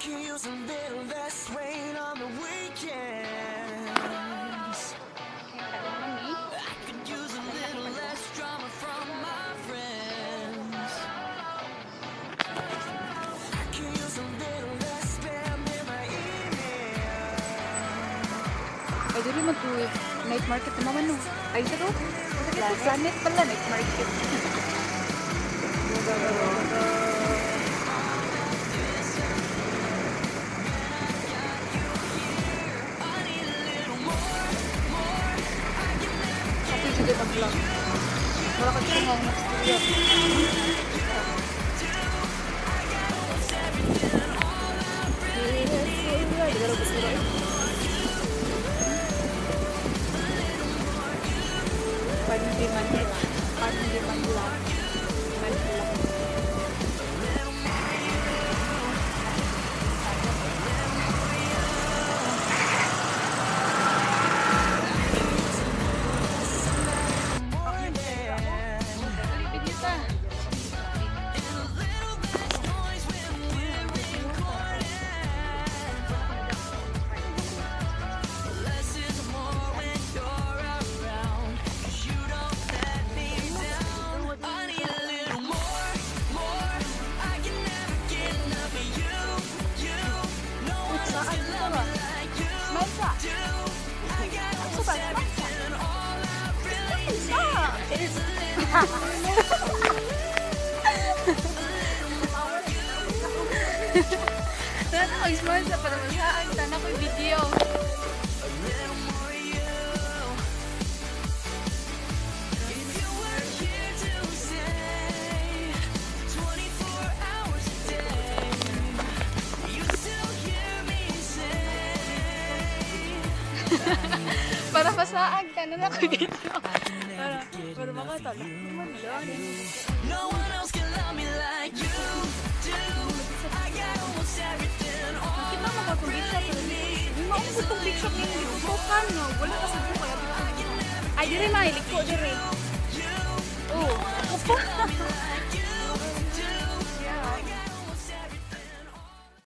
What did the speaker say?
could use a little less rain on the weekends. I could use a little less drama from my friends. I could use a little less spam in my email. Ay, dili mo to night market naman no. Ay, dito. Planet pala, night market. Ako sige mag-vlog. Wala ka dito nga next video. Sana mag-smile sa para masaan. Sana ko yung video. Para masaan. Sana na ko video. Para makatala. No one else can love me like you do. I got almost everything. Kita mo ba itong big shop? Hindi mo ako itong big shop yung ikukukan, no? Wala ka sa buko. Ay, dire na, iliko, dire. Oo, upo.